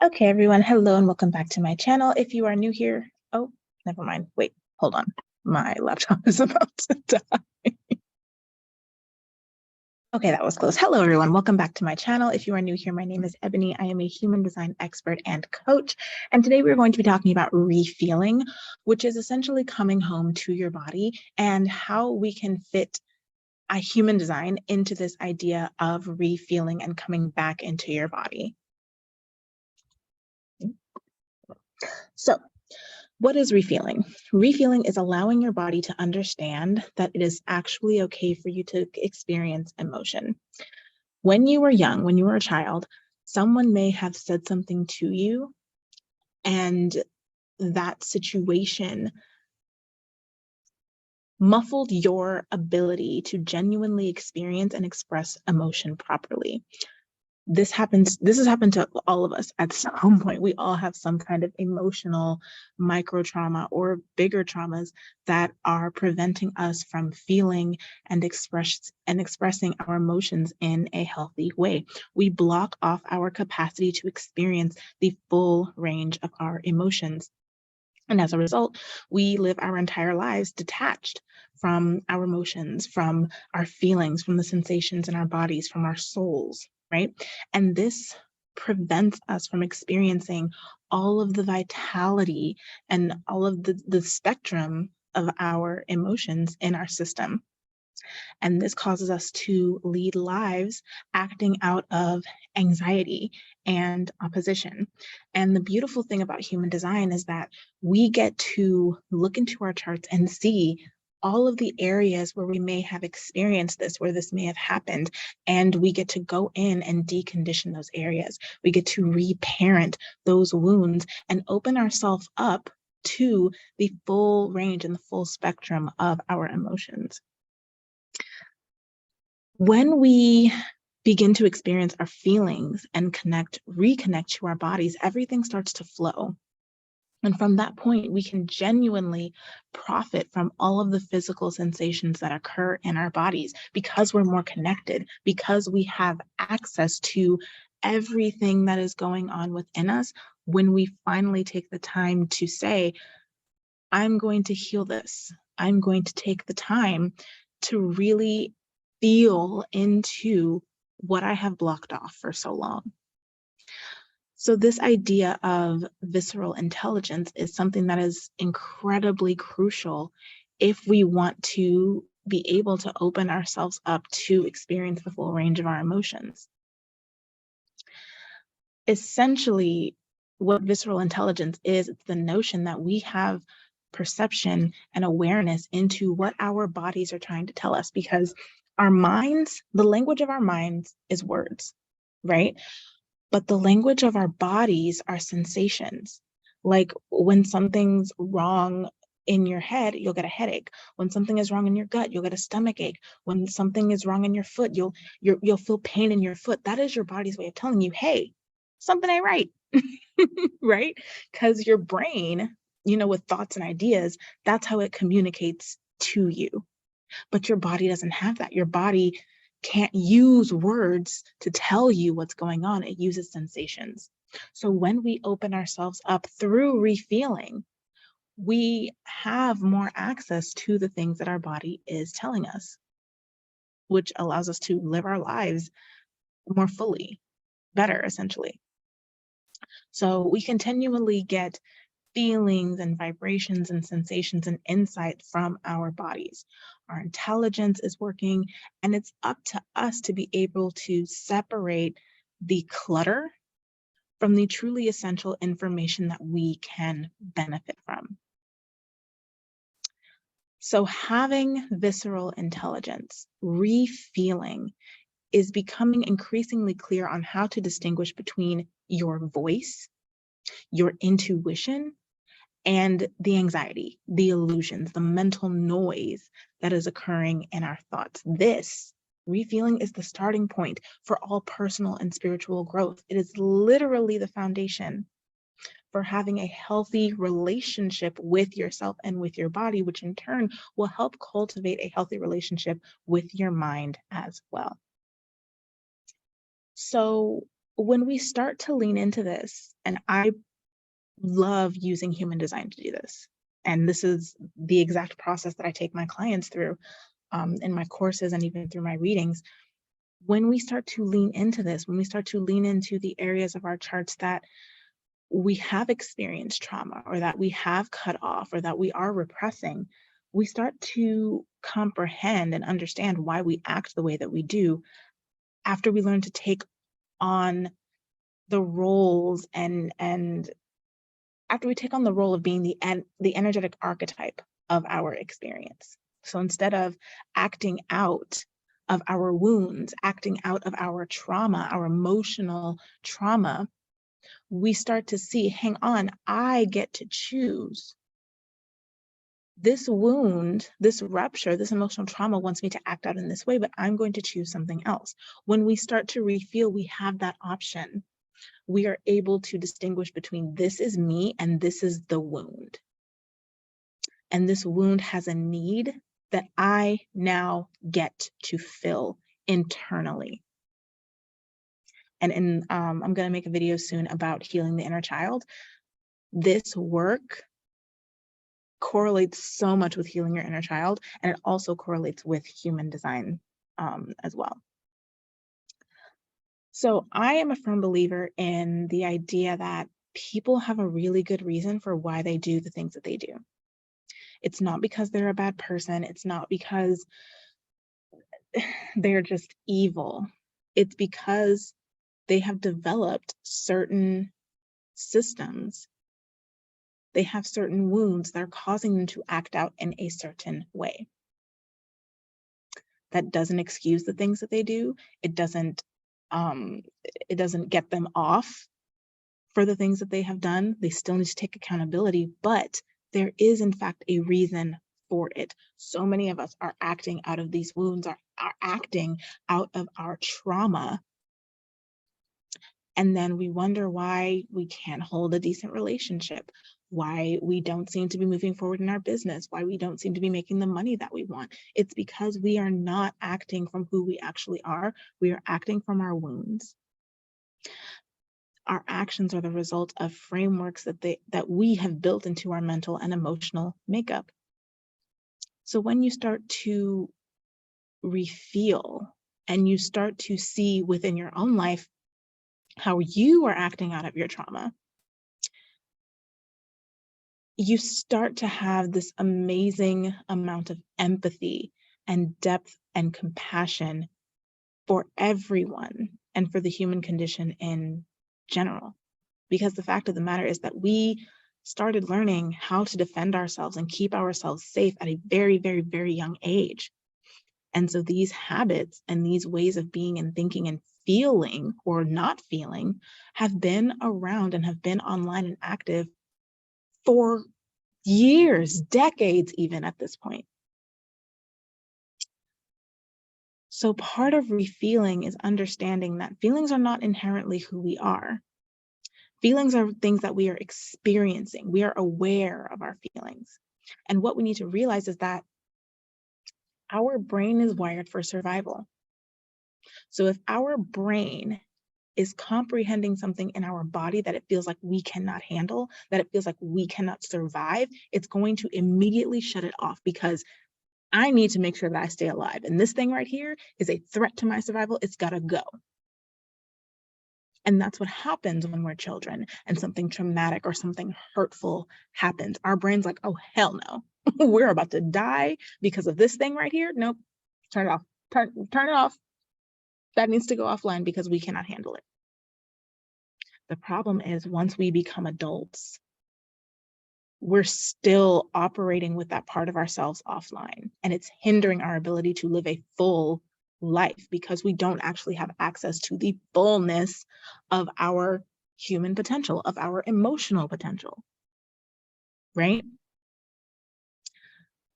Okay, everyone, hello and welcome back to my channel. If you are new here, oh, never mind. Wait, hold on. My laptop is about to die. Okay, that was close. Hello, everyone. Welcome back to my channel. If you are new here, my name is Ebony. I am a human design expert and coach. And today we're going to be talking about refeeling, which is essentially coming home to your body and how we can fit a human design into this idea of refeeling and coming back into your body. So, what is refeeling? Refeeling is allowing your body to understand that it is actually okay for you to experience emotion. When you were young, when you were a child, someone may have said something to you, and that situation muffled your ability to genuinely experience and express emotion properly. This has happened to all of us at some point. We all have some kind of emotional micro trauma or bigger traumas that are preventing us from feeling and expressing our emotions in a healthy way. We block off our capacity to experience the full range of our emotions. And as a result, we live our entire lives detached from our emotions, from our feelings, from the sensations in our bodies, from our souls, right? And this prevents us from experiencing all of the vitality and all of the spectrum of our emotions in our system. And this causes us to lead lives acting out of anxiety and opposition. And the beautiful thing about human design is that we get to look into our charts and see all of the areas where we may have experienced this, where this may have happened, and we get to go in and decondition those areas. We get to reparent those wounds and open ourselves up to the full range and the full spectrum of our emotions. When we begin to experience our feelings and reconnect to our bodies, everything starts to flow. And from that point, we can genuinely profit from all of the physical sensations that occur in our bodies because we're more connected, because we have access to everything that is going on within us. When we finally take the time to say, I'm going to heal this, I'm going to take the time to really feel into what I have blocked off for so long. So this idea of visceral intelligence is something that is incredibly crucial if we want to be able to open ourselves up to experience the full range of our emotions. Essentially, what visceral intelligence is, it's the notion that we have perception and awareness into what our bodies are trying to tell us, because our minds, the language of our minds is words, right? But the language of our bodies are sensations. Like when something's wrong in your head, you'll get a headache. When something is wrong in your gut, you'll get a stomach ache. When something is wrong in your foot, you'll feel pain in your foot. That is your body's way of telling you, hey, something ain't right, right? Because your brain, with thoughts and ideas, that's how it communicates to you. But your body doesn't have that. Your body can't use words to tell you what's going on. It uses sensations. So when we open ourselves up through refeeling, we have more access to the things that our body is telling us, which allows us to live our lives more fully, better, essentially. So we continually get feelings and vibrations and sensations and insight from our bodies. Our intelligence is working, and it's up to us to be able to separate the clutter from the truly essential information that we can benefit from. So having visceral intelligence, refeeling, is becoming increasingly clear on how to distinguish between your voice, your intuition, and the anxiety, the illusions, the mental noise that is occurring in our thoughts. This refeeling is the starting point for all personal and spiritual growth. It is literally the foundation for having a healthy relationship with yourself and with your body, which in turn will help cultivate a healthy relationship with your mind as well. So when we start to lean into this, and I love using human design to do this, and this is the exact process that I take my clients through in my courses and even through my readings. When we start to lean into this, when we start to lean into the areas of our charts that we have experienced trauma or that we have cut off or that we are repressing, we start to comprehend and understand why we act the way that we do after we learn to take on the roles and after we take on the role of being the energetic archetype of our experience. So instead of acting out of our wounds, acting out of our trauma, our emotional trauma, we start to see, hang on, I get to choose. This wound, this rupture, this emotional trauma wants me to act out in this way, but I'm going to choose something else. When we start to refeel we have that option, we are able to distinguish between this is me and this is the wound. And this wound has a need that I now get to fill internally. And I'm going to make a video soon about healing the inner child. This work correlates so much with healing your inner child, and it also correlates with human design as well. So I am a firm believer in the idea that people have a really good reason for why they do the things that they do. It's not because they're a bad person. It's not because they're just evil. It's because they have developed certain systems. They have certain wounds that are causing them to act out in a certain way. That doesn't excuse the things that they do. It doesn't get them off for the things that they have done. They still need to take accountability, but there is in fact a reason for it. So many of us are acting out of these wounds, are acting out of our trauma. And then we wonder why we can't hold a decent relationship, why we don't seem to be moving forward in our business, why we don't seem to be making the money that we want. It's because we are not acting from who we actually are. We are acting from our wounds. Our actions are the result of frameworks that we have built into our mental and emotional makeup. So when you start to refeel and you start to see within your own life how you are acting out of your trauma, you start to have this amazing amount of empathy and depth and compassion for everyone and for the human condition in general. Because the fact of the matter is that we started learning how to defend ourselves and keep ourselves safe at a very, very, very young age. And so these habits and these ways of being and thinking and feeling or not feeling have been around and have been online and active for years, decades even at this point. So part of refeeling is understanding that feelings are not inherently who we are. Feelings are things that we are experiencing. We are aware of our feelings. And what we need to realize is that our brain is wired for survival. So if our brain is comprehending something in our body that it feels like we cannot handle, that it feels like we cannot survive, it's going to immediately shut it off because I need to make sure that I stay alive. And this thing right here is a threat to my survival. It's got to go. And that's what happens when we're children and something traumatic or something hurtful happens. Our brain's like, oh, hell no. We're about to die because of this thing right here. Nope. Turn it off. Turn it off. That needs to go offline because we cannot handle it. The problem is once we become adults, we're still operating with that part of ourselves offline, and it's hindering our ability to live a full life because we don't actually have access to the fullness of our human potential, of our emotional potential, right?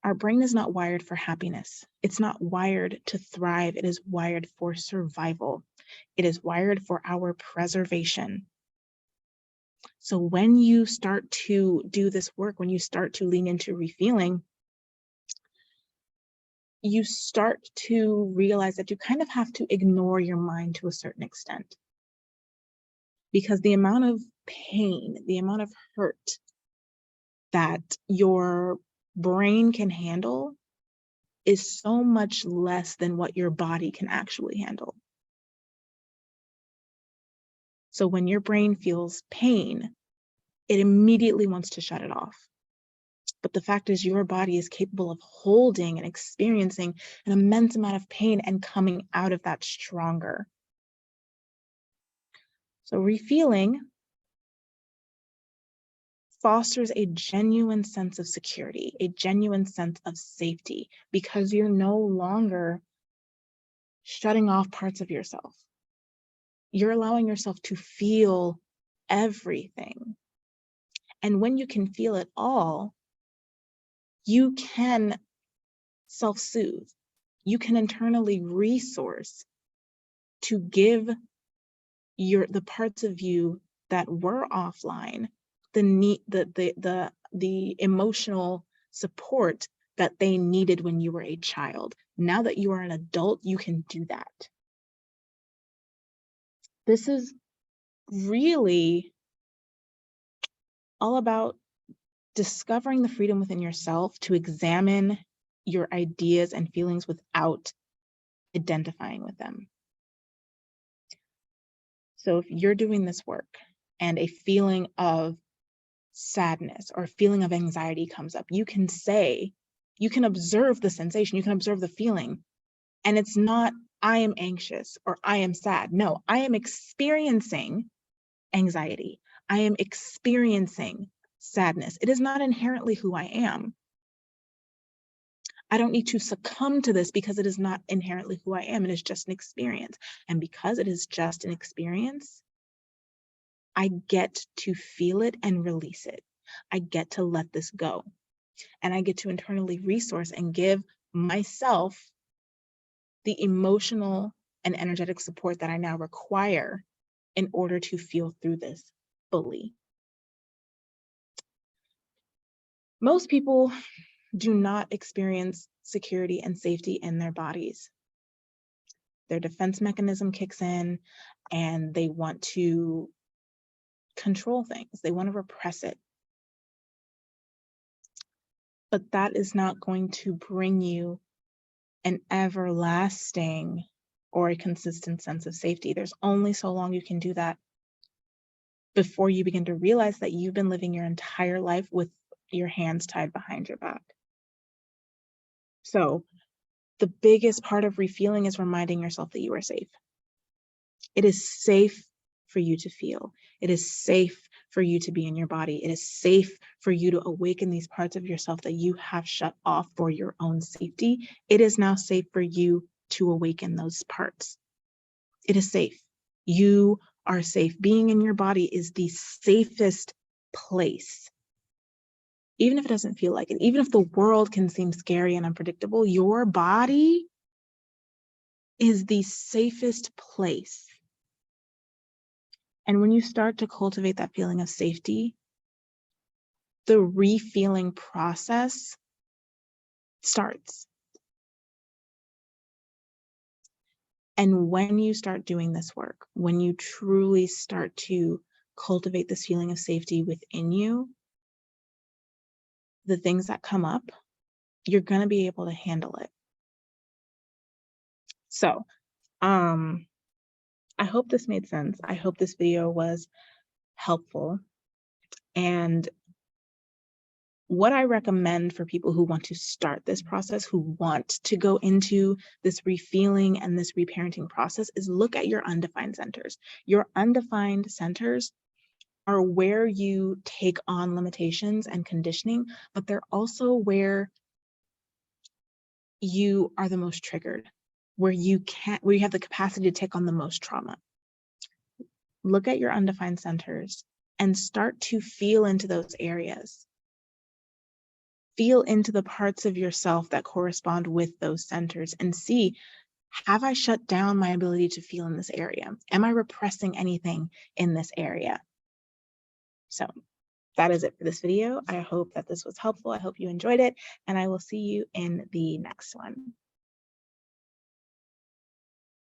Our brain is not wired for happiness. It's not wired to thrive. It is wired for survival. It is wired for our preservation. So when you start to do this work, when you start to lean into refeeling, you start to realize that you kind of have to ignore your mind to a certain extent. because the amount of pain, the amount of hurt that your brain can handle is so much less than what your body can actually handle. So when your brain feels pain, it immediately wants to shut it off. But the fact is, your body is capable of holding and experiencing an immense amount of pain and coming out of that stronger. So refeeling fosters a genuine sense of security, a genuine sense of safety, because you're no longer shutting off parts of yourself. You're allowing yourself to feel everything. And when you can feel it all, you can self-soothe. You can internally resource to give the parts of you that were offline the emotional support that they needed when you were a child. Now that you are an adult, you can do that. This is really all about discovering the freedom within yourself to examine your ideas and feelings without identifying with them. So if you're doing this work and a feeling of sadness or a feeling of anxiety comes up, you can observe the sensation, you can observe the feeling. And it's not, I am anxious or I am sad. No, I am experiencing anxiety. I am experiencing sadness. It is not inherently who I am. I don't need to succumb to this because it is not inherently who I am. It is just an experience. And because it is just an experience, I get to feel it and release it. I get to let this go. And I get to internally resource and give myself the emotional and energetic support that I now require in order to feel through this fully. Most people do not experience security and safety in their bodies. Their defense mechanism kicks in and they want to control things. They want to repress it. But that is not going to bring you an everlasting or a consistent sense of safety. There's only so long you can do that before you begin to realize that you've been living your entire life with your hands tied behind your back. So the biggest part of refeeling is reminding yourself that you are safe. It is safe for you to feel. It is safe for you to be in your body. It is safe for you to awaken these parts of yourself that you have shut off for your own safety. It is now safe for you to awaken those parts. It is safe. You are safe. Being in your body is the safest place. Even if it doesn't feel like it, even if the world can seem scary and unpredictable, your body is the safest place. And when you start to cultivate that feeling of safety, the refeeling process starts. And when you start doing this work, when you truly start to cultivate this feeling of safety within you, the things that come up, you're going to be able to handle it. So, I hope this made sense. I hope this video was helpful. And what I recommend for people who want to start this process, who want to go into this refeeling and this reparenting process, is look at your undefined centers. Your undefined centers are where you take on limitations and conditioning, but they're also where you are the most triggered, where you have the capacity to take on the most trauma. Look at your undefined centers and start to feel into those areas. Feel into the parts of yourself that correspond with those centers and see, have I shut down my ability to feel in this area? Am I repressing anything in this area? So that is it for this video. I hope that this was helpful. I hope you enjoyed it, and I will see you in the next one.